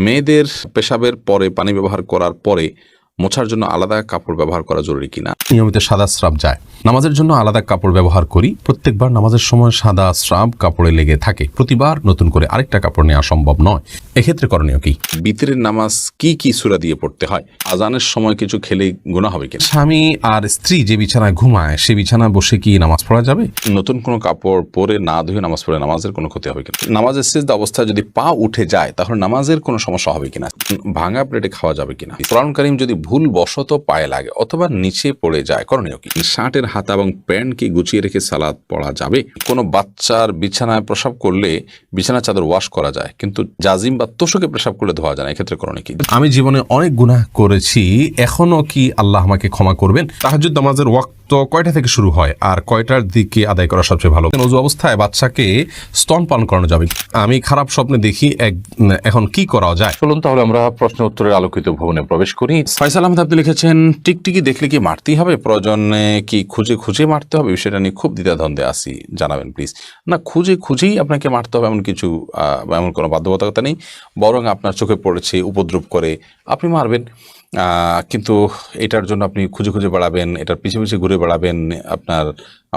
মেয়েদের পেশাবের পরে পানি ব্যবহার করার পরে মোছার জন্য আলাদা কাপড় ব্যবহার করা জরুরি কিনা? নিয়মিত সাদা স্রাব যায়, নামাজের জন্য আলাদা কাপড় ব্যবহার করি। প্রত্যেকবার নামাজের সময় সাদা স্রাব কাপড়ে লেগে থাকে, প্রতিবার নতুন করে আরেকটা কাপড় নেওয়া সম্ভব নয়। এক্ষেত্রে করণীয় কি? বিতরের নামাজ কি সূরা দিয়ে পড়তে হয়? আজানের সময় কিছু খেলে গুনাহ হবে কিনা? স্বামী আর স্ত্রী যে বিছানায় ঘুমায় সে বিছানায় বসে কি নামাজ পড়া যাবে? নতুন কোনো কাপড় পরে না ধুয়ে নামাজ পড়ে নামাজের কোনো ক্ষতি হবে কিনা? নামাজের সিজদা অবস্থায় যদি পা উঠে যায় তাহলে নামাজের কোনো সমস্যা হবে কিনা? ভাঙা প্লেটে খাওয়া যাবে কিনা? কোরআন কারীম যদি ভুল বশত পায়ে লাগে অথবা নিচে পড়ে যায়, করণীয় কি? শার্টের হাতা এবং প্যান্ট কি গুছিয়ে রেখে সালাত পড়া যাবে? কোনো বাচ্চার বিছানায় প্রসাব করলে বিছানা চাদর ওয়াশ করা যায়, কিন্তু জাজিম বা তোষকে প্রসাব করলে ধোয়া যায় না, এক্ষেত্রে করণীয় কি? আমি জীবনে অনেক গুনাহ করেছি, এখনো কি আল্লাহ আমাকে ক্ষমা করবেন? তাহাজ্জুদ নামাজের ওয়াক্ত কয়টা থেকে শুরু হয় আর কয়টার দিকে আদায় করা সবচেয়ে ভালো? ওযু অবস্থায় বাচ্চাকে স্তন পান করানো যাবে? আমি খারাপ স্বপ্নে দেখি, এখন কি করা যায়? চলুন তাহলে আমরা প্রশ্ন উত্তরের আলোকিত ভবনে প্রবেশ করি। ফয়সাল আহমেদ আপনি লিখেছেন, টিকটিকি দেখলে কি মারতেই হবে? প্রয়োজনে কি খুঁজে খুঁজে মারতে হবে? বিষয়টা নিয়ে খুব দ্বিধাদ্বন্দ্বে আছি, জানাবেন প্লিজ। না, খুঁজে খুঁজেই আপনাকে মারতে হবে এমন কিছু এমন কোনো বাধ্যবাধকতা নেই, বরং আপনার চোখে পড়েছে, উপদ্রব করে, আপনি মারবেন। কিন্তু এটার জন্য আপনি খুঁজে খুঁজে বেড়াবেন, এটার পিছিয়ে পিছিয়ে ঘুরে বেড়াবেন, আপনার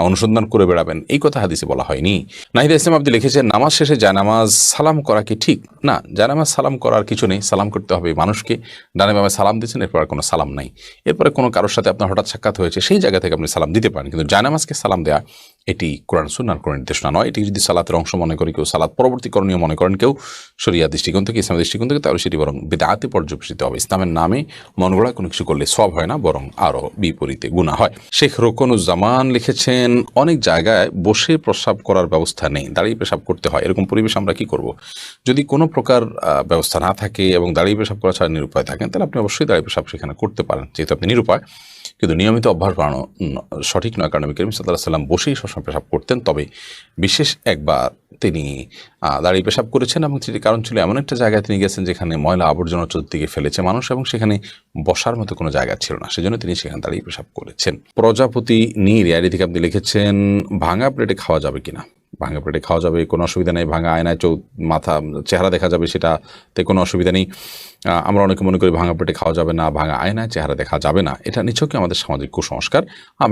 অনুসন্ধান করে বেড়াবেন, এই কথা হাদিসে বলা হয়নি। নাহিদ ইসলাম আপনি লিখেছেন, নামাজ শেষে জায়নামাজ সালাম করা কি ঠিক? না, জায়নামাজ সালাম করার কিছু নেই, সালাম করতে হবে মানুষকে। ডানে বামে সালাম দিচ্ছেন, এরপর আর কোনো সালাম নাই। এরপরে কোনো কারোর সাথে আপনার হঠাৎ সাক্ষাৎ হয়েছে, সেই জায়গা থেকে আপনি সালাম দিতে পারেন, কিন্তু জায়নামাজকে সালাম দেওয়া এটি কোরআন সুন্নাহর কোনো নির্দেশনা নয়। এটি যদি সালাতের অংশ মনে করে কেউ, সালাত পরবর্তী করণীয় মনে করেন কেউ, শরিয়া দৃষ্টিকোণ থেকে, ইসলামের দৃষ্টিকোণ থেকে, তাহলে সেটি বরং বিদআতে পর্যবেসিত হবে। ইসলামের নামে মন গড়া কোনো কিছু করলে সওয়াব হয় না, বরং আরও বিপরীতে গুনাহ হয়। শেখ রোকনুজ্জামান লিখেছেন, অনেক জায়গায় বসে প্রস্রাব করার ব্যবস্থা নেই, দাঁড়িয়ে পেশাব করতে হয়, এরকম পরিবেশ আমরা কি করব? যদি কোনো প্রকার ব্যবস্থা না থাকে এবং দাঁড়িয়ে পেশাব করা ছাড়া নিরুপায় থাকেন, তাহলে আপনি অবশ্যই দাঁড়িয়ে পেশাব সেখানে করতে পারেন, যেহেতু আপনি নিরুপায়। কিন্তু নিয়মিত অভ্যাস বাড়ানো সঠিক নয়, কারণ নবী করিম সাল্লাল্লাহু আলাইহি ওয়াসাল্লাম বসেই সবসময় পেশাব করতেন। তবে বিশেষ একবার তিনি দাঁড়িয়ে পেশাব করেছেন, এবং সেটি কারণ ছিল এমন একটা জায়গায় তিনি গেছেন যেখানে ময়লা আবর্জনা চতুর্দিকে ফেলেছে মানুষ, এবং সেখানে বসার মতো কোনো জায়গা ছিল না, সেজন্য তিনি সেখানে দাঁড়িয়ে পেশাব করেছেন। প্রজাপতি নীর এর থেকে আপনি লিখেছেন, ভাঙা প্লেটে খাওয়া যাবে কিনা? ভাঙা প্লেটে খাওয়া যাবে, কোনো অসুবিধা নেই। ভাঙা আয়নায় মাথা চেহারা দেখা যাবে, সেটাতে কোনো অসুবিধা নেই। আমরা অনেকে মনে করি ভাঙা প্লেটে খাওয়া যাবে না, ভাঙা আয়নায় চেহারা দেখা যাবে না, এটা নিছকই আমাদের সামাজিক কুসংস্কার।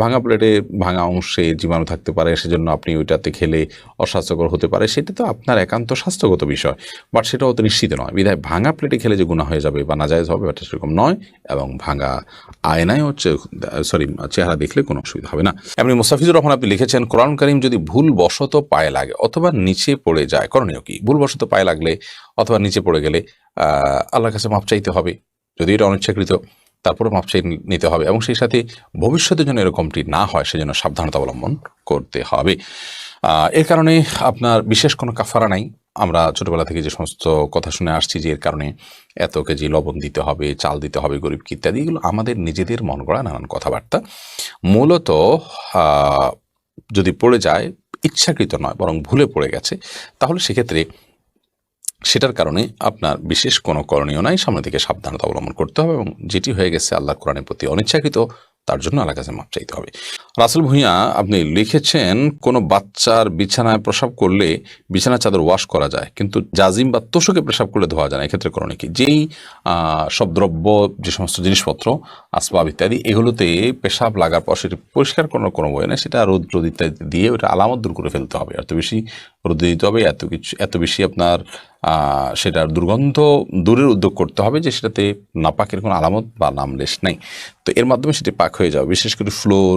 ভাঙা প্লেটে ভাঙা অংশে জীবাণু থাকতে পারে, সেজন্য আপনি ওইটাতে খেলে অস্বাস্থ্যকর হতে পারে, সেটা তো আপনার একান্ত স্বাস্থ্যগত বিষয়, বাট সেটাও তো নিশ্চিত নয়। বিধায় ভাঙা প্লেটে খেলে যে গুনাহ হয়ে যাবে বা নাজায়েজ হবে, এটা সেরকম নয়। এবং ভাঙা আয়নায় চেহারা দেখলে কোনো অসুবিধা হবে না। এমনি মুস্তাফিজুর রহমান আপনি লিখেছেন, কোরআন কারীম যদি ভুল বশত পায়ে লাগে অথবা নিচে পড়ে যায়, করণীয় কি? ভুল বশত পায়ে লাগলে অথবা নিচে পড়ে গেলে আল্লাহর কাছে মাপ চাইতে হবে, যদি এটা অনিচ্ছাকৃত, তারপরে মাপ চাই নিতে হবে, এবং সেই সাথে ভবিষ্যতে যেন এরকমটি না হয় সেজন্য সাবধানতা অবলম্বন করতে হবে। এর কারণে আপনার বিশেষ কোনো কাফারা নাই। আমরা ছোটবেলা থেকে যে সমস্ত কথা শুনে আসছি যে এর কারণে এত কেজি লবণ দিতে হবে, চাল দিতে হবে গরিবকে ইত্যাদি, এগুলো আমাদের নিজেদের মন গড়া নানান কথাবার্তা। মূলত যদি পড়ে যায়, ইচ্ছাকৃত নয় বরং ভুলে পড়ে গেছে, তাহলে সেক্ষেত্রে সেটার কারণে আপনার বিশেষ কোনো করণীয় নাই, সামনে থেকে সাবধানতা অবলম্বন করতে হবে, এবং যেটি হয়ে গেছে আল্লাহর কোরআনের প্রতি অনিচ্ছাকৃত, তার জন্য আল্লাহর কাছে মাপ চাইতে হবে। রাসেল ভূঁইয়া আপনি লিখেছেন, কোনো বাচ্চার বিছানায় প্রসাব করলে বিছানা চাদর ওয়াশ করা যায়, কিন্তু জাজিম বা তোষকে প্রসাব করলে ধোয়া যায় না, এক্ষেত্রে করণীয় কি? যেই সব দ্রব্য, যে সমস্ত জিনিসপত্র, আসবাব ইত্যাদি, এগুলোতে পেশাব লাগার পর সেটি পরিষ্কার করার কোনো বই নেই, সেটা রোদ ইত্যাদি দিয়ে ওটা আলামত দূর করে ফেলতে হবে। এত বেশি রোদ দিতে হবে, এত বেশি আপনার সেটার দুর্গন্ধ দূরের উদ্যোগ করতে হবে যে সেটাতে নাপাকের কোনো আলামত বা নামলেশ নেই। তো এর মাধ্যমে সেটি পাক হয়ে যাবে। বিশেষ করে ফ্লোর,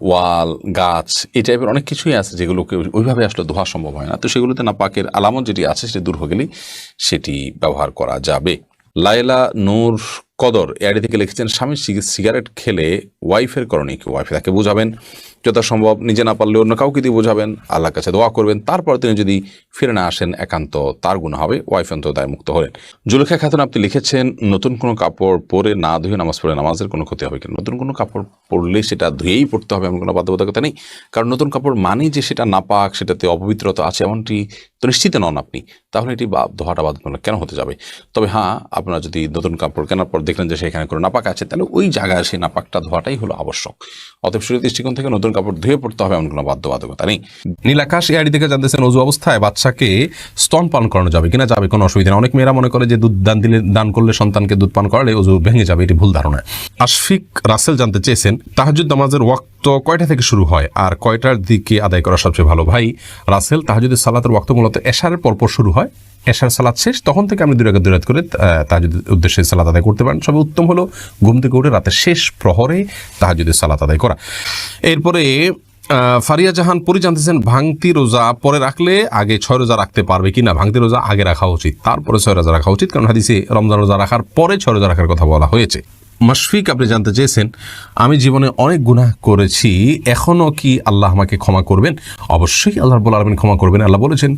ওয়াল, গাছ, এই টাইপের অনেক কিছুই আছে যেগুলোকে ওইভাবে আসলে ধোয়া সম্ভব হয় না। তো সেগুলোতে নাপাকের আলামত যেটি আছে সেটি দূর হয়ে গেলেই সেটি ব্যবহার করা যাবে। লাইলা নূর কদর এআইডি থেকে লিখেছেন, স্বামী সিগারেট খেলে ওয়াইফের করণীয় কি? ওয়াইফে তাকে বোঝাবেন, যথাসম্ভব নিজে না পারলে অন্য কাউকে দিয়ে বোঝাবেন, আল্লাহর কাছে দোয়া করবেন, তারপর তিনি যদি ফিরে না আসেন একান্ত তার গুনাহ হবে, ওয়াইফ অন্তত দায় মুক্ত হলেন। জুলেখা খাতুন আপনি লিখেছেন, নতুন কোনো কাপড় পরে না ধুয়ে নামাজ পড়ে নামাজের কোনো ক্ষতি হবে কিনা? নতুন কোনো কাপড় পরলে সেটা ধুয়েই পড়তে হবে এমন কোনো বাধ্যবাধকতা নেই, কারণ নতুন কাপড় মানেই যে সেটা নাপাক, সেটাতে অপবিত্রতা আছে এমনটি তো নিশ্চিত নন আপনি, তাহলে এটি ধোয়াটা বাধ্যতামূলক কেন হতে যাবে? তবে হ্যাঁ, আপনারা যদি নতুন কাপড় কেনার পর দেখলেন যে সেখানে কোনো নাপাক আছে, তাহলে ওই জায়গায় সেই নাপাকটা ধোয়াটাই হলো আবশ্যক। অতএব শরীয়তের দৃষ্টিকোণ থেকে নতুন কাপড় ধুয়ে পড়তে হবে এমন কোনো বাধ্যবাধকতা নেই। নীলাকাশ এআইডি থেকে জানতেছেন অজু অবস্থায় বাচ্চাকে স্তন পান করানো যাবে কিনা, যাবে, কোনো অসুবিধা নেই। অনেক মেয়েরা মনে করে যে দুধ দান করলে সন্তানকে দুধ পান করালে অজু ভেঙে যাবে, এটি ভুল ধারণা। আশফিক রাসেল জানতে চেয়েছেন তাহাজ্জুদ নামাজের ওয়াক্ত কয়টা থেকে শুরু হয় আর কয়টার দিকে আদায় করা সবচেয়ে ভালো? ভাই রাসেল, তাহাজ্জুদের সালাতের ওয়াক্ত মূলত এশারের পরপর শুরু হয়, এশার সালাত শেষ, তখন থেকে আপনি 2 রাকাত 2 রাকাত করে তাহাজ্জুদের উদ্দেশ্যে সালাত আদায় করতে পারেন। সবে উত্তম হলো ঘুম থেকে উঠে রাতের শেষ প্রহরে তাহাজ্জুদের সালাত আদায় করা। এরপরে ফারিয়া জাহান পুরি জানতেছেন ভাঙতি রোজা পরে রাখলে আগে 6 রোজা রাখতে পারবে কিনা? ভাঙতি রোজা আগে রাখা উচিত, তারপরে 6 রোজা রাখা উচিত, কারণ হাদিসে রমজান রোজা রাখার পরে 6 রোজা রাখার কথা বলা হয়েছে। মাশফিক আপনি জানতে চেয়েছেন আমি জীবনে অনেক গুনাহ করেছি, এখনও কি আল্লাহ আমাকে ক্ষমা করবেন? অবশ্যই আল্লাহ রাব্বুল আলামিন ক্ষমা করবেন। আল্লাহ বলেছেন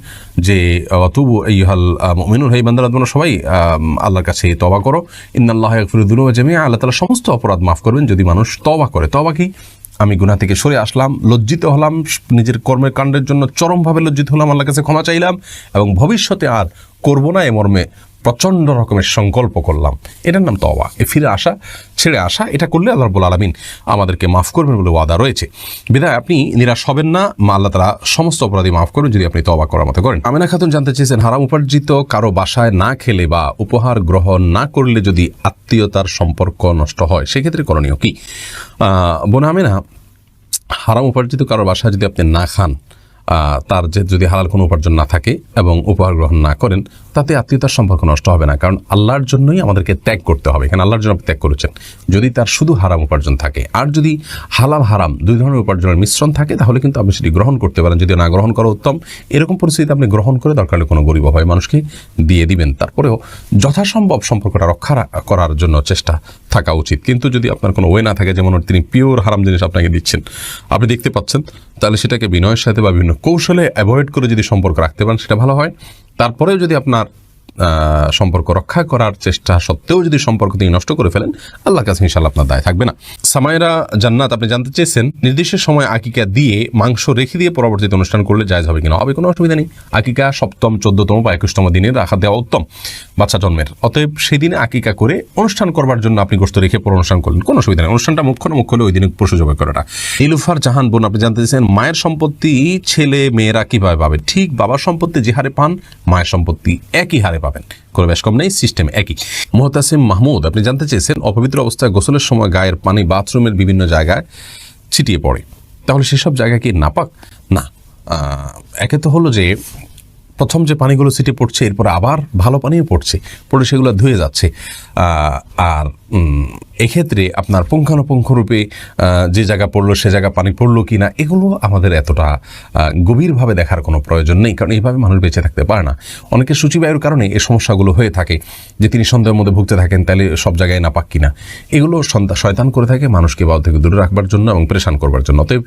যে ওয়াতুবু আইয়ুহাল মুমিনুন, হে বান্দারা তোমরা সবাই আল্লাহর কাছে তওবা করো, ইন্নাল্লাহা ইয়াগফিরু যুনুবা জামিআ, আল্লাহ তাআলা সমস্ত অপরাধ মাফ করবেন যদি মানুষ তওবা করে। তওবা কি? আমি গুনাহ থেকে সরে আসলাম, লজ্জিত হলাম, নিজের কর্মের কাণ্ডের জন্য চরমভাবে লজ্জিত হলাম, আল্লাহর কাছে ক্ষমা চাইলাম এবং ভবিষ্যতে আর করব না এ মর্মে প্রচণ্ড রকমের সংকল্প করলাম, এটার নাম তওবা। ফিরে আসা, ছেড়ে আসা, এটা করলে আল্লাহ রাব্বুল আলামিন আমাদেরকে মাফ করবেন বলে ওয়াদা রয়েছে। বিধায় আপনি নিরাশ হবেন না, আল্লাহ তাআলা সমস্ত অপরাধী মাফ করবেন যদি আপনি তওবা করার মতো করেন। আমিনা খাতুন জানতে চেয়েছেন হারাম উপার্জিত কারো বাসায় না খেলে বা উপহার গ্রহণ না করলে যদি আত্মীয়তার সম্পর্ক নষ্ট হয় সেক্ষেত্রে করণীয় কি? বোন আমিনা, হারাম উপার্জিত কারোর বাসায় যদি আপনি না খান, তার যে যদি হালাল কোনো উপার্জন না থাকে এবং উপহার গ্রহণ না করেন, তাতে আত্মীয়তার সম্পর্ক নষ্ট হবে না, কারণ আল্লাহর জন্যই আমাদেরকে ত্যাগ করতে হবে। এখানে আল্লাহর জন্য আপনি ত্যাগ করেছেন। যদি তার শুধু হারাম উপার্জন থাকে আর যদি হালাল হারাম 2 ধরনের উপার্জনের মিশ্রণ থাকে, তাহলে কিন্তু আপনি সেটি গ্রহণ করতে পারেন। যদি না গ্রহণ করা উত্তম, এরকম পরিস্থিতিতে আপনি গ্রহণ করে দরকার হলে কোনো গরিব হয় মানুষকে দিয়ে দিবেন। তারপরেও যথাসম্ভব সম্পর্কটা রক্ষা করার জন্য চেষ্টা থাকা উচিত। কিন্তু যদি আপনার কোনো ওয়ে না থাকে, যেমন তিনি পিওর হারাম জিনিস আপনাকে দিচ্ছেন, আপনি দেখতে পাচ্ছেন, তাহলে সেটাকে বিনয়ের সাথে বা বিভিন্ন কৌশলে অ্যাভয়েড করে যদি সম্পর্ক রাখতে পারেন সেটা ভালো হয়। তারপরেও যদি আপনার সম্পর্ক রক্ষা করার চেষ্টা সত্ত্বেও যদি সম্পর্ক তিনি নষ্ট করে ফেলেন, আল্লাহর কাছে ইনশাআল্লাহ আপনার দায় থাকবে না। সামাইরা জান্নাত আপনি জানতে চেয়েছেন নির্দিষ্ট সময় আকিকা দিয়ে মাংস রেখে দিয়ে পরবর্তীতে অনুষ্ঠান করলে জায়েজ হবে কিনা? হবে, কোনো অসুবিধা নেই। আকিকা 7ম, 14তম বা 21তম দিনে রাখা দেওয়া উত্তম বাচ্চা জন্মের। অতএব সেই দিনে আকিকা করে অনুষ্ঠান করবার জন্য আপনি গোশত রেখে পর অনুষ্ঠান করলেন, কোনো অসুবিধা নেই। অনুষ্ঠানটা মুখ্য হলে ওই দিনে পশু জবাই করাটা। নীলুফার জাহান বোন আপনি জানতে চেয়েছেন মায়ের সম্পত্তি ছেলে মেয়েরা কিভাবে পাবে? ঠিক বাবার সম্পত্তি যে হারে পান মায়ের সম্পত্তি একই হারে পাবেন, কোনো বেশ কম নেই, সিস্টেম একই। মুহতাসিম মাহমুদ আপনি জানতে চেয়েছেন অপবিত্র অবস্থায় গোসলের সময় গায়ের পানি বাথরুমের বিভিন্ন জায়গায় ছিটিয়ে পড়ে, তাহলে সেসব জায়গা কি নাপাক? না, একে তো হলো যে প্রথম যে পানিগুলো ছিটে পড়ছে এরপরে আবার ভালো পানিও পড়ে সেগুলো ধুয়ে যাচ্ছে। আর এক্ষেত্রে আপনার পুঙ্খানুপুঙ্খরূপে যে জায়গা পড়লো সে জায়গা পানি পড়লো কি না, এগুলো আমাদের এতটা গভীরভাবে দেখার কোনো প্রয়োজন নেই, কারণ এইভাবে মানুষ বেঁচে থাকতে পারে না। অনেকের সূচিবায়ুর কারণে এই সমস্যাগুলো হয়ে থাকে যে তিনি সন্দেহের মধ্যে ভুগতে থাকেন তাহলে সব জায়গায় নাপাক কিনা। এগুলো শয়তান করে থাকে মানুষকে বাউ থেকে দূরে রাখবার জন্য এবং পরেশান করবার জন্য। অতএব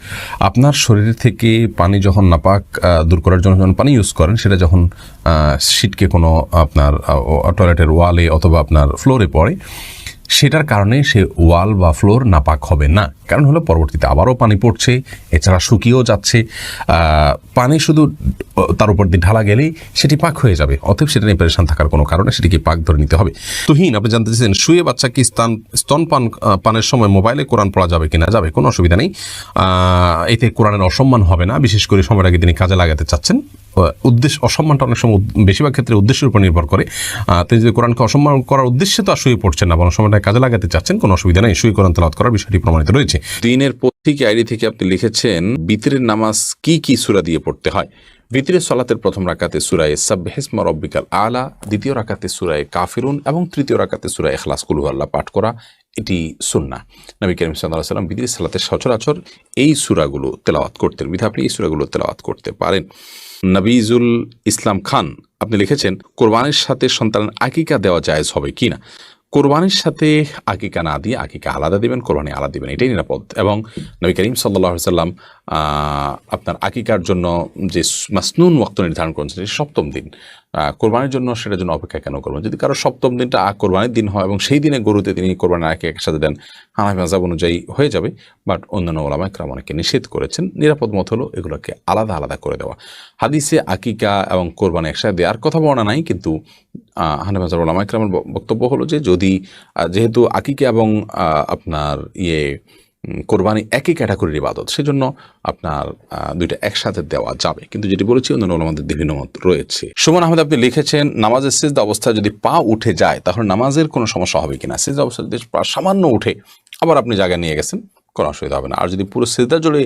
আপনার শরীর থেকে পানি যখন নাপাক দূর করার জন্য যখন পানি ইউজ করেন, সেটা যখন সিটকে কোনো আপনার টয়লেটের ওয়ালে অথবা আপনার ফ্লোরে পড়ে, সেটার কারণে সে ওয়াল বা ফ্লোর নাপাক হবে না। কারণ হলো পরবর্তীতে আবারও পানি পড়ছে, এছাড়া শুকিয়েও যাচ্ছে, পানি শুধু তার উপর দিয়ে ঢালা গেলেই সেটি পাক হয়ে যাবে। অতএব সেটা নিয়ে পরেশান থাকার কোনো কারণে সেটিকে পাক ধরে নিতে হবে। তুহিন আপনি জানতে চাইছেন শুয়ে বাচ্চাকে স্তন পানের সময় মোবাইলে কোরআন পড়া যাবে কিনা? যাবে, কোনো অসুবিধা নেই। এতে কোরআনের অসম্মান হবে না, বিশেষ করে সময়টাকে তিনি কাজে লাগাতে চাচ্ছেন। উদ্দেশ্য অসম্মানটা অনেক সময় বেশিরভাগ ক্ষেত্রে উদ্দেশ্যের উপর নির্ভর করে। তিনি যদি কোরআনকে অসম্মান করার উদ্দেশ্যে তো আর শুয়ে পড়ছেন না, বরং সময়টা কাজে লাগাতে চাচ্ছেন, কোনো অসুবিধা নেই। শুয়ে কোরআন তেলাওয়াত করার বিষয়টি প্রমাণিত রয়েছে। দিনের পত্রিকা আইডি থেকে আপনি লিখেছেন বিতরের নামাজ কি সূরা দিয়ে পড়তে হয়? বিতরের সালাতের প্রথম রাকাতে সূরা সাব্বিহিসমা রাব্বিকাল আলা, দ্বিতীয় রাকাতে সূরা কাফিরুন এবং তৃতীয় রাকাতে সূরা ইখলাস কুল হুয়াল্লাহ পাঠ করা, এটি সুন্নাহ। নবী করিম সাল্লাল্লাহু আলাইহি ওয়াসাল্লাম বিতরের সালাতের সচরাচর এই সূরাগুলো তেলাওয়াত করতেন, বিধায় আপনি এই সূরাগুলো তেলাওয়াত করতে পারেন। নবীজুল ইসলাম খান আপনি লিখেছেন কোরবানির সাথে সন্তানের আকিকা দেওয়া জায়েজ হবে কি না? কোরবানির সাথে আকিকা না দিয়ে আকিকা আলাদা দিবেন, কোরবানি আলাদা দিবেন, এটাই নিরাপদ। এবং নবী করিম সাল্লাল্লাহু আলাইহি ওয়াসাল্লাম আপনার আকিকার জন্য যে মাসনুন ওয়াক্ত নির্ধারণ করেছেন 7ম দিন, কোরবানির জন্য সেটার জন্য অপেক্ষা কেন করবেন? যদি কারো 7ম দিনটা কোরবানির দিন হয় এবং সেই দিনে গরুতে তিনি কোরবানির আগে একসাথে দেন, হানাফি মাযহাব অনুযায়ী হয়ে যাবে। বাট অন্যান্য উলামা ইকরাম অনেকে নিষেধ করেছেন। নিরাপদ মত হলো এগুলোকে আলাদা আলাদা করে দেওয়া। হাদিসে আকিকা এবং কোরবানি একসাথে দেওয়ার কথা বলা নাই, কিন্তু হানাফি মাযহাব উলামা ইকরামের বক্তব্য হলো যে যেহেতু আকিকা এবং আপনার কোরবানি একই ক্যাটাগরির ইবাদত, সেজন্য আপনার দুইটা একসাথে দেওয়া যাবে। কিন্তু যেটি বলেছি অন্যান্য ওলামাদের বিভিন্ন মত রয়েছে। সুমন আহমেদ আপনি লিখেছেন, নামাজের সিজদা অবস্থায় যদি পা উঠে যায় তাহলে নামাজের কোনো সমস্যা হবে কিনা? সিজদা অবস্থায় যদি পা সামান্য উঠে আবার আপনি জায়গায় নিয়ে গেছেন, কোনো অসুবিধা হবে না। আর যদি পুরো সিজদা জুড়ে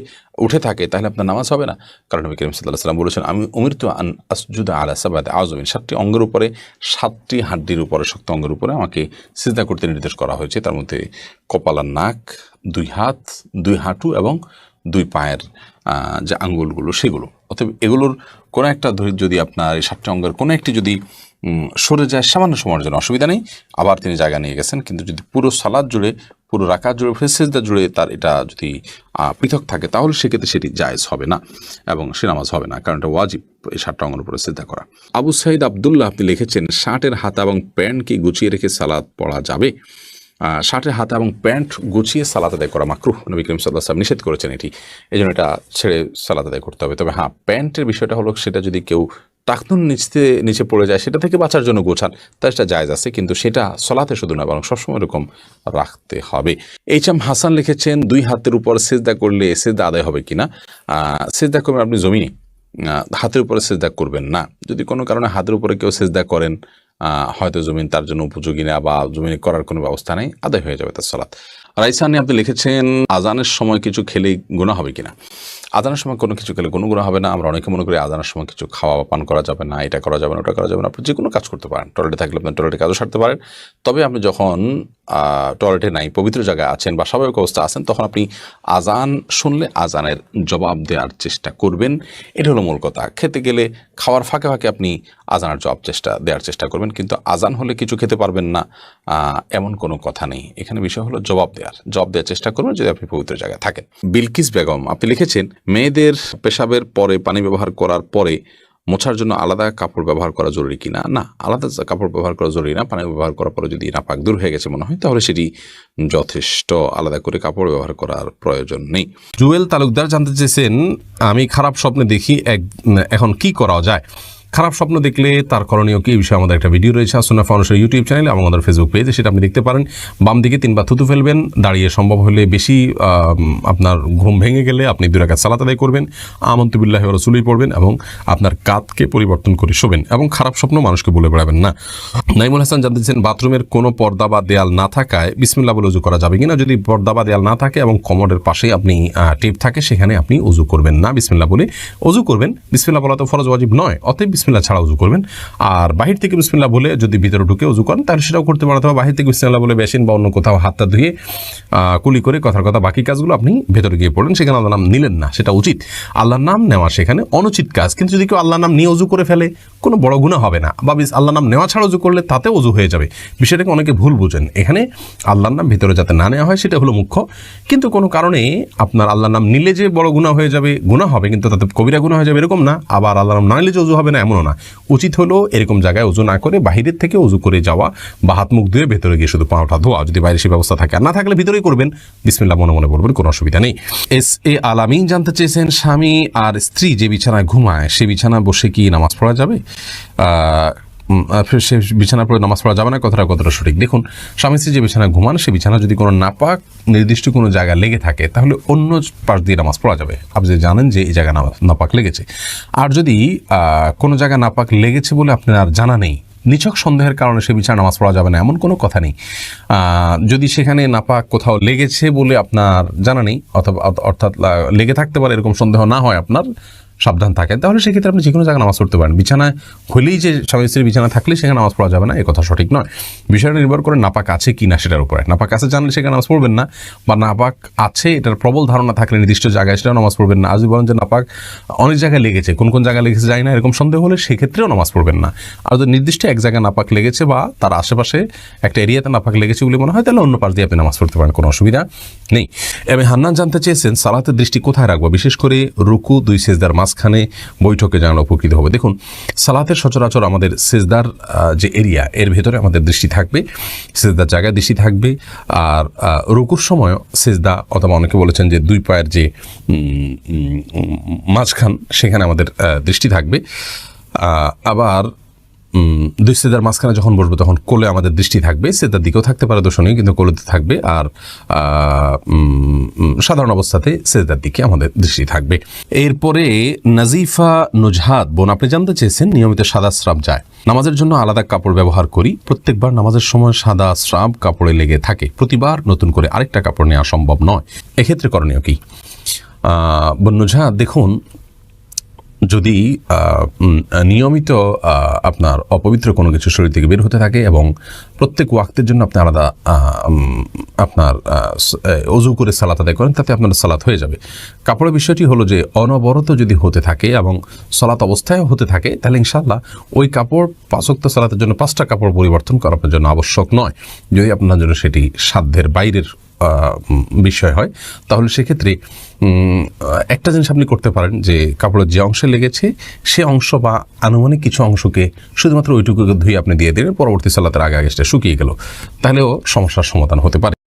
উঠে থাকে তাহলে আপনার নামাজ হবে না, কারণ নবী করিম সাল্লাল্লাহু আলাইহি ওয়াসাল্লাম বলেছেন, আমি উমিরতু আন আসজুদা আলা সাবআতি আযমিন, 7টি অঙ্গের উপরে, 7টি হাড্ডির উপরে, শক্ত অঙ্গের উপরে আমাকে সিজদা করতে নির্দেশ করা হয়েছে। তার মধ্যে কপাল আর নাক, 2 হাত, 2 হাঁটু এবং 2 পায়ের যে আঙ্গুলগুলো সেগুলো। অতএব এগুলোর কোনো একটা যদি আপনার এই 7টি অঙ্গের কোনো একটি যদি সরে যায় সামান্য সময়ের জন্য অসুবিধা নেই, আবার তিনি জায়গা নিয়ে গেছেন। কিন্তু যদি পুরো সালাদ জুড়ে, পুরো রাকাত জুড়ে, সিজদা জুড়ে তার এটা যদি পৃথক থাকে তাহলে সেক্ষেত্রে সেটি জায়েজ হবে না এবং সে নামাজ হবে না, কারণ এটা ওয়াজিব এই 7টা অঙ্গের উপরে সিজদা করা। আবু সাইদ আবদুল্লাহ আপনি লিখেছেন, শার্টের হাতা এবং প্যান্ট কি গুছিয়ে রেখে সালাদ পড়া যাবে? শার্টের হাতা এবং প্যান্ট গুছিয়ে সালাত আদায় করা মাকরুহ, নবী করিম সাল্লাল্লাহু আলাইহি ওয়াসাল্লাম নিষেধ করেছেন এটি, এই জন্য এটা ছেড়ে সালাত আদায় করতে হবে। তবে হ্যাঁ, প্যান্টের বিষয়টা হলো সেটা যদি কেউ টাকনুন নিচে পড়ে যায় সেটা থেকে বাঁচার জন্য গোছান, তাই সেটা জায়েজ আছে, কিন্তু সেটা সলাতে শুধু না বরং সবসময় এরকম রাখতে হবে। এইচ.এম. হাসান লিখেছেন, 2 হাতের উপর সিজদা করলে সিজদা আদায় হবে কিনা? সিজদা করবেন আপনি জমিনে, হাতের উপরে সিজদা করবেন না। যদি কোনো কারণে হাতের উপরে কেউ সিজদা করেন, হয়তো জমিন তার জন্য উপযোগী না বা জমিনে করার কোনো ব্যবস্থা নেই, আদায় হয়ে যাবে তার সালাত। রাইসানি আপনি লিখেছেন, আজানের সময় কিছু খেলে গুনাহ হবে কিনা? আজানের সময় কোনো কিছু খেলে কোনো গুনাহ হবে না। আমরা অনেকে মনে করি আজানের সময় কিছু খাওয়া পান করা যাবে না, এটা করা যাবে না, ওটা করা যাবে না। আপনি যে কোনো কাজ করতে পারেন, টয়লেটে থাকলে আপনি টয়লেটে কাজও সারতে পারেন। তবে আপনি যখন টয়লেটে নাই, পবিত্র জায়গায় আছেন বা স্বাভাবিক অবস্থা আছেন, তখন আপনি আজান শুনলে আজানের জবাব দেওয়ার চেষ্টা করবেন। এটা হলো মূল কথা। খেতে গেলে খাওয়ার ফাঁকে ফাঁকে আপনি আজানের জবাব দেওয়ার চেষ্টা করবেন, কিন্তু আজান হলে কিছু খেতে পারবেন না এমন কোনো কথা নেই। এখানে বিষয় হলো জবাব দেওয়ার চেষ্টা করবেন যদি আপনি পবিত্র জায়গায় থাকেন। বিলকিস বেগম আপনি লিখেছেন, মেয়েদের পেশাবের পরে পানি ব্যবহার করার পরে মোছার জন্য আলাদা কাপড় ব্যবহার করা জরুরি কিনা? না, আলাদা কাপড় ব্যবহার করা জরুরি না। পানি ব্যবহার করার পরে যদি নাপাক দূর হয়ে গেছে মনে হয় তাহলে সেটি যথেষ্ট, আলাদা করে কাপড় ব্যবহার করার প্রয়োজন নেই। জুয়েল তালুকদার জানতে চেয়েছেন, আমি খারাপ স্বপ্নে দেখি, এখন কি করা যায়? খারাপ স্বপ্ন দেখলে তার করণীয় কি, এই বিষয়ে আমাদের একটা ভিডিও রয়েছে সুন্নাহ ফাউন্ডেশন ইউটিউব চ্যানেলে এবং আমাদের ফেসবুক পেজে, সেটা আপনি দেখতে পারেন। বাম দিকে 3 বার থুতু ফেলবেন, দাঁড়িয়ে সম্ভব হলে বেশি আপনার ঘুম ভেঙে গেলে আপনি 2 রাকাত সালাত আদায় করবেন, আমানতু বিল্লাহি ওয়া রাসূলিহি পড়বেন এবং আপনার কাঁধকে পরিবর্তন করে শোবেন এবং খারাপ স্বপ্ন মানুষকে বলে বেড়াবেন না। নাইমুল হাসান জানতে চেয়েছেন, বাথরুমের কোনো পর্দা বা দেয়াল না থাকায় বিসমিল্লাহ বলে উযু করা যাবে কিনা? যদি পর্দা বা দেয়াল না থাকে এবং কমোডের পাশেই আপনি টেপ থাকে, সেখানে আপনি উযু করবেন না, বিসমিল্লাহ বলে উযু করবেন। বিসমিল্লাহ বলা তো ফরজ ওয়াজিব নয়, অতএব বিসমিল্লাহ ছাড়া উযু করবেন। আর বাহির থেকে বিসমিল্লাহ বলে যদি ভিতরে ঢুকে উযু করেন তাহলে সেটাও করতে পারেন, অথবা বাহির থেকে বিসমিল্লাহ বলে বেসিন বা অন্য কোথাও হাতটা ধুয়ে কুলি করে কথার কথা বাকি কাজগুলো আপনি ভেতরে গিয়ে পড়েন, সেখানে আল্লাহর নাম নিলেন না, সেটা উচিত। আল্লাহর নাম নেওয়া সেখানে অনুচিত কাজ। কিন্তু যদি কেউ আল্লাহর নাম নিয়ে উযু করে ফেলে কোনো বড় গুনাহ হবে না, বা আল্লাহর নাম নেওয়া ছাড়া উযু করলে তাতে উযু হয়ে যাবে। বিষয়টাকে অনেকে ভুল বুঝেন। এখানে আল্লাহর নাম ভিতরে যাতে না নেওয়া হয় সেটা হলো মুখ্য। কিন্তু কোনো কারণে আপনার আল্লাহর নাম নিলে যে বড় গুনাহ হয়ে যাবে, গুনাহ হবে কিন্তু তাতে কবিরা গুনাহ হয়ে যাবে এরকম না, আবার আল্লাহর নাম না নিলে যে উযু হবে না এমনও না। উচিত হলো এরকম জায়গায় উযু না করে বাহিরের থেকে উযু করে যাওয়া বা হাত মুখ ধুয়ে ভেতরে গিয়ে শুধু পাওয়াটা ধোয়া, যদি বাইরে সে ব্যবস্থা থাকে। আর না থাকলে ভিতরেই করবেন, বিসমিল্লাহ মনে মনে বলবেন, কোনো অসুবিধা নেই। S.A. আলামিন জানতে চেয়েছেন, স্বামী আর স্ত্রী যে বিছানায় ঘুমায় সে বিছানায় বসে কি নামাজ পড়া যাবে? সে বিছানা পড়ে নামাজ পড়া যাবে না, কতটা সঠিক? দেখুন, স্বামী স্ত্রী যে বিছানায় ঘুমান সে বিছানা যদি কোনো নাপাক নির্দিষ্ট কোনো জায়গায় লেগে থাকে তাহলে অন্য পাশ দিয়ে নামাজ পড়া যাবে। আপনি যে জানেন যে এই জায়গায় নাপাক লেগেছে। আর যদি কোনো জায়গায় নাপাক লেগেছে বলে আপনার জানা নেই, নিছক সন্দেহের কারণে সে বিছানায় নামাজ পড়া যাবে না এমন কোনো কথা নেই। যদি সেখানে নাপাক কোথাও লেগেছে বলে আপনার জানা নেই, অথবা অর্থাৎ লেগে থাকতে পারে এরকম সন্দেহ না হয়, আপনার সাবধান থাকেন, তাহলে সেক্ষেত্রে আপনি যে কোনো জায়গায় নামাজ পড়তে পারেন। বিছানায় হলেই যে স্বামী স্ত্রীর বিছানা থাকলে সেখানে নামাজ পড়া যাবে না, এই কথা সঠিক নয়। বিষয়টা নির্ভর করে নাপাক আছে কি না সেটার উপরে। নাপাক আছে জানলে সেখানে নামাজ পড়বেন না, বা নাপাক আছে এটার প্রবল ধারণা থাকলে নির্দিষ্ট জায়গায় সেটাও নামাজ পড়বেন না। আর যদি বলেন যে নাপাক অনেক জায়গায় লেগেছে, কোন জায়গায় লেগেছে যায় না এরকম সন্দেহ হলে সেক্ষেত্রেও নামাজ পড়বেন না। আর যদি নির্দিষ্ট এক জায়গায় নাপাক লেগেছে বা তার আশেপাশে একটা এরিয়াতে নাপাক লেগেছে বলে মনে হয়, তাহলে অন্য পাশ দিয়ে আপনি নামাজ পড়তে পারেন, কোনো অসুবিধা নেই। এবং হান্নান জানতে চেয়েছেন, সালাতের দৃষ্টি কোথায় রাখবো, বিশেষ করে রুকু 2 সিজদার মাঝখানে বৈঠকে জানানো উপকৃত হবে। দেখুন, সালাতের সচরাচর আমাদের সিজদার যে এরিয়া এর ভেতরে আমাদের দৃষ্টি থাকবে, সিজদার জায়গায় দৃষ্টি থাকবে। আর রুকুর সময় সিজদা, অথবা অনেকে বলেছেন যে 2 পায়ের যে মাঝখান সেখানে আমাদের দৃষ্টি থাকবে। আবার দুই সেজদার মাঝখানে যখন বসবো তখন কোলে আমাদের দৃষ্টি থাকবে, সেজদার দিকেও থাকতে পারে দোষ নেই, কিন্তু কোলেতে থাকবে। আর সাধারণ অবস্থাতে সেজদার দিকে আমাদের দৃষ্টি থাকবে। এরপরে নাজিফা নুজহাত বোন, আপনি জানতে চেয়েছেন নিয়মিত সাদা স্রাব যায়, নামাজের জন্য আলাদা কাপড় ব্যবহার করি, প্রত্যেকবার নামাজের সময় সাদা স্রাব কাপড়ে লেগে থাকে, প্রতিবার নতুন করে আরেকটা কাপড় নেওয়া সম্ভব নয়, এক্ষেত্রে করণীয় কি? বোন নুজহাত, দেখুন, যদি নিয়মিত আপনার অপবিত্র কোনো কিছু শরীর থেকে বের হতে থাকে এবং প্রত্যেক ওয়াক্তের জন্য আপনি আলাদা আপনার অজু করে সালাত আদায় করেন, তাতে আপনার সালাত হয়ে যাবে। কাপড়ের বিষয়টি হলো যে অনবরত যদি হতে থাকে এবং সালাত অবস্থায় হতে থাকে, তাহলে ইনশাআল্লাহ ওই কাপড় 5 ওয়াক্ত সালাতের জন্য 5টা কাপড় পরিবর্তন করা আপনার জন্য আবশ্যক নয়। যদি আপনার জন্য সেটি সাধ্যের বাইরের বিষয় হয়, তাহলে সেক্ষেত্রে একটা জিনিস আপনি করতে পারেন যে কাপড়ের যে অংশে লেগেছে সে অংশ বা আনুমানিক কিছু অংশকে শুধুমাত্র ওইটুকুকে ধুয়ে আপনি দিয়ে দিলেন, পরবর্তী সালাতের আগে আগে সেটা শুকিয়ে গেল, তাহলেও সমস্যার সমাধান হতে পারে।